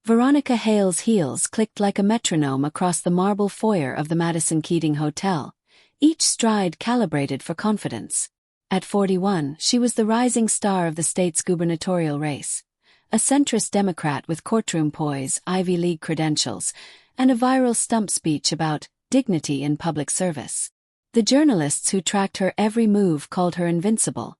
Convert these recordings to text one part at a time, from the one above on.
Veronica Hale's heels clicked like a metronome across the marble foyer of the Madison Keating Hotel, each stride calibrated for confidence. At 41, she was the rising star of the state's gubernatorial race, a centrist Democrat with courtroom poise, Ivy League credentials, and a viral stump speech about dignity in public service. The journalists who tracked her every move called her invincible.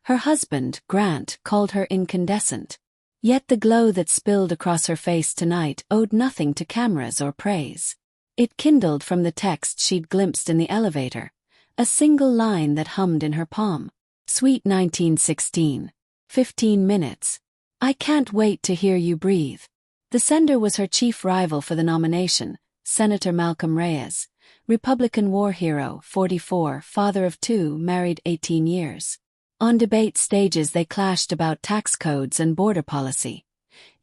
Her husband, Grant, called her incandescent. Yet the glow that spilled across her face tonight owed nothing to cameras or praise. It kindled from the text she'd glimpsed in the elevator, a single line that hummed in her palm. Sweet 1916. 15 minutes. I can't wait to hear you breathe. The sender was her chief rival for the nomination, Senator Malcolm Reyes, Republican war hero, 44, father of 2, married 18 years. On debate stages they clashed about tax codes and border policy.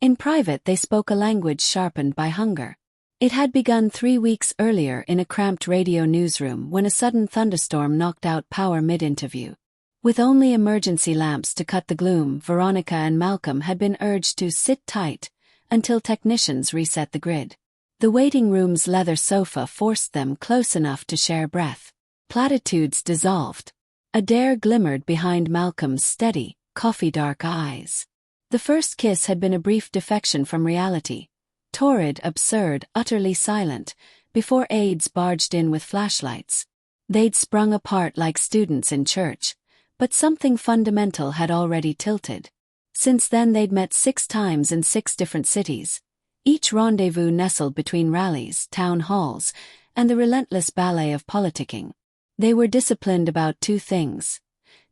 In private they spoke a language sharpened by hunger. It had begun 3 weeks earlier in a cramped radio newsroom when a sudden thunderstorm knocked out power mid-interview. With only emergency lamps to cut the gloom, Veronica and Malcolm had been urged to sit tight until technicians reset the grid. The waiting room's leather sofa forced them close enough to share breath. Platitudes dissolved. A dare glimmered behind Malcolm's steady, coffee-dark eyes. The first kiss had been a brief defection from reality, torrid, absurd, utterly silent, before aides barged in with flashlights. They'd sprung apart like students in church, but something fundamental had already tilted. Since then they'd met 6 times in 6 different cities, each rendezvous nestled between rallies, town halls, and the relentless ballet of politicking. They were disciplined about 2 things: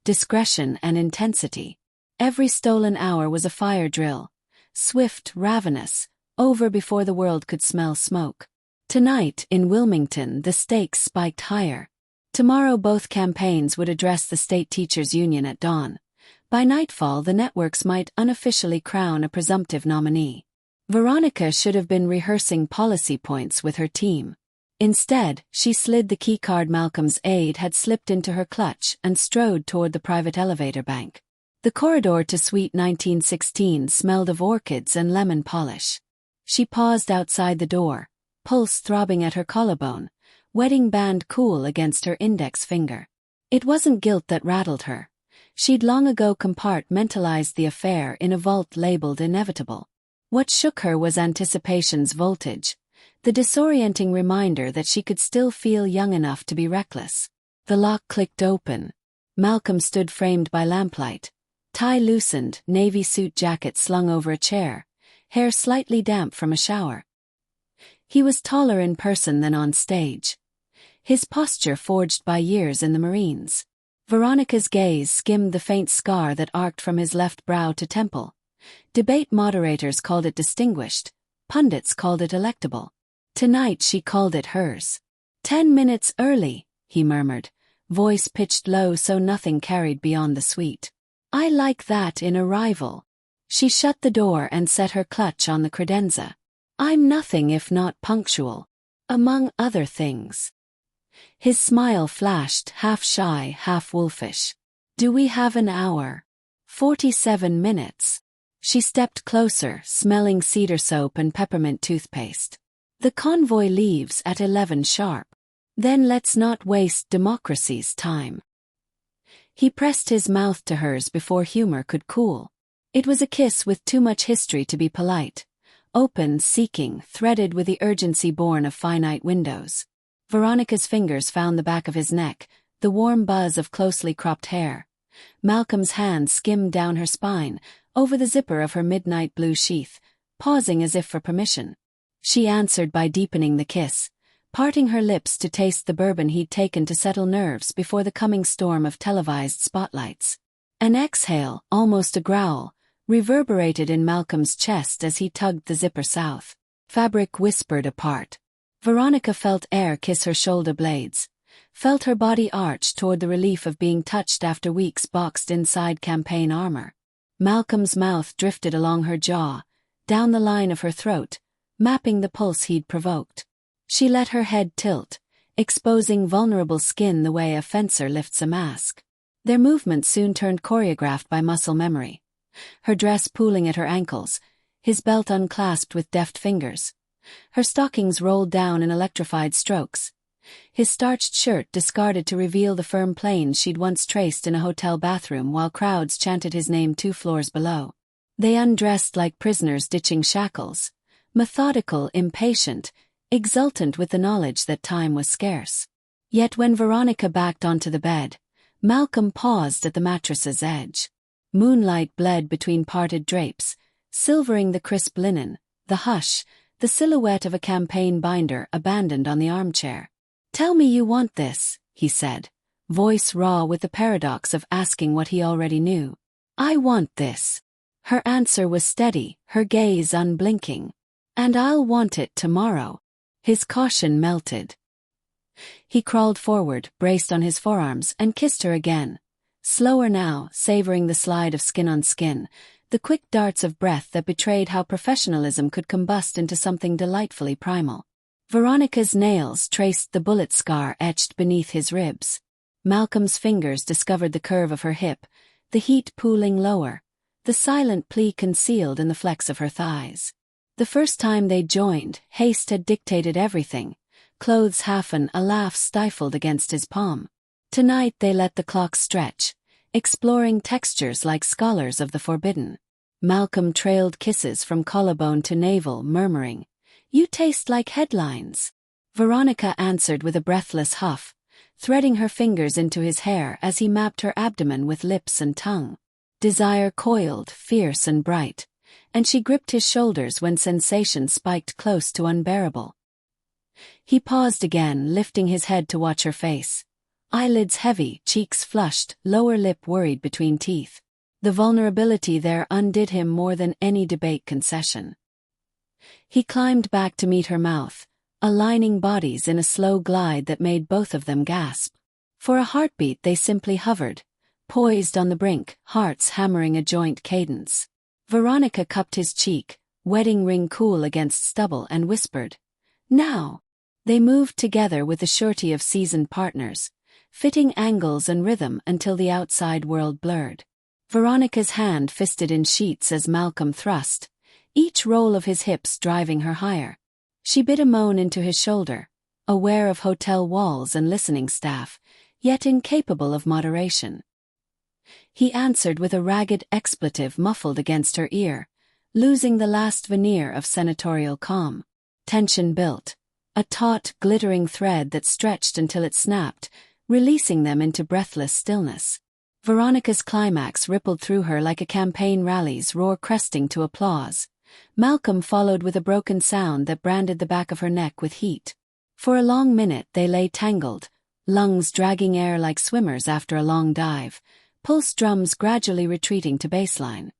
discretion and intensity. Every stolen hour was a fire drill, swift, ravenous, over before the world could smell smoke. Tonight, in Wilmington, the stakes spiked higher. Tomorrow both campaigns would address the state teachers' union at dawn. By nightfall the networks might unofficially crown a presumptive nominee. Veronica should have been rehearsing policy points with her team. Instead, she slid the keycard Malcolm's aide had slipped into her clutch and strode toward the private elevator bank. The corridor to Suite 1916 smelled of orchids and lemon polish. She paused outside the door, pulse throbbing at her collarbone, wedding band cool against her index finger. It wasn't guilt that rattled her. She'd long ago compartmentalized the affair in a vault labeled inevitable. What shook her was anticipation's voltage, the disorienting reminder that she could still feel young enough to be reckless. The lock clicked open. Malcolm stood framed by lamplight, tie loosened, navy suit jacket slung over a chair, hair slightly damp from a shower. He was taller in person than on stage, his posture forged by years in the Marines. Veronica's gaze skimmed the faint scar that arced from his left brow to temple. Debate moderators called it distinguished, pundits called it electable. Tonight she called it hers. 10 minutes early, he murmured, voice pitched low so nothing carried beyond the suite. I like that in a rival. She shut the door and set her clutch on the credenza. I'm nothing if not punctual. Among other things. His smile flashed, half shy, half wolfish. Do we have an hour? 47 minutes. She stepped closer, smelling cedar soap and peppermint toothpaste. The convoy leaves at 11 sharp. Then let's not waste democracy's time. He pressed his mouth to hers before humor could cool. It was a kiss with too much history to be polite. Open, seeking, threaded with the urgency born of finite windows. Veronica's fingers found the back of his neck, the warm buzz of closely cropped hair. Malcolm's hand skimmed down her spine, over the zipper of her midnight blue sheath, pausing as if for permission. She answered by deepening the kiss, parting her lips to taste the bourbon he'd taken to settle nerves before the coming storm of televised spotlights. An exhale, almost a growl, reverberated in Malcolm's chest as he tugged the zipper south. Fabric whispered apart. Veronica felt air kiss her shoulder blades, felt her body arch toward the relief of being touched after weeks boxed inside campaign armor. Malcolm's mouth drifted along her jaw, down the line of her throat, mapping the pulse he'd provoked. She let her head tilt, exposing vulnerable skin the way a fencer lifts a mask. Their movements soon turned choreographed by muscle memory. Her dress pooling at her ankles, his belt unclasped with deft fingers. Her stockings rolled down in electrified strokes. His starched shirt discarded to reveal the firm planes she'd once traced in a hotel bathroom while crowds chanted his name 2 floors below. They undressed like prisoners ditching shackles, methodical, impatient, exultant with the knowledge that time was scarce. Yet when Veronica backed onto the bed, Malcolm paused at the mattress's edge. Moonlight bled between parted drapes, silvering the crisp linen, the hush, the silhouette of a campaign binder abandoned on the armchair. "Tell me you want this," he said, voice raw with the paradox of asking what he already knew. "I want this." Her answer was steady, her gaze unblinking. "And I'll want it tomorrow." His caution melted. He crawled forward, braced on his forearms, and kissed her again. Slower now, savoring the slide of skin on skin, the quick darts of breath that betrayed how professionalism could combust into something delightfully primal. Veronica's nails traced the bullet scar etched beneath his ribs. Malcolm's fingers discovered the curve of her hip, the heat pooling lower, the silent plea concealed in the flex of her thighs. The first time they joined, haste had dictated everything, clothes halfen, a laugh stifled against his palm. Tonight they let the clock stretch, exploring textures like scholars of the forbidden. Malcolm trailed kisses from collarbone to navel, murmuring, "You taste like headlines." Veronica answered with a breathless huff, threading her fingers into his hair as he mapped her abdomen with lips and tongue. Desire coiled, fierce and bright, and she gripped his shoulders when sensation spiked close to unbearable. He paused again, lifting his head to watch her face. Eyelids heavy, cheeks flushed, lower lip worried between teeth. The vulnerability there undid him more than any debate concession. He climbed back to meet her mouth, aligning bodies in a slow glide that made both of them gasp. For a heartbeat they simply hovered, poised on the brink, hearts hammering a joint cadence. Veronica cupped his cheek, wedding ring cool against stubble, and whispered, "Now." They moved together with the surety of seasoned partners, fitting angles and rhythm until the outside world blurred. Veronica's hand fisted in sheets as Malcolm thrust, each roll of his hips driving her higher. She bit a moan into his shoulder, aware of hotel walls and listening staff, yet incapable of moderation. He answered with a ragged expletive muffled against her ear, losing the last veneer of senatorial calm. Tension built, a taut, glittering thread that stretched until it snapped, releasing them into breathless stillness. Veronica's climax rippled through her like a campaign rally's roar cresting to applause. Malcolm followed with a broken sound that branded the back of her neck with heat. For a long minute they lay tangled, lungs dragging air like swimmers after a long dive, pulse drums gradually retreating to baseline.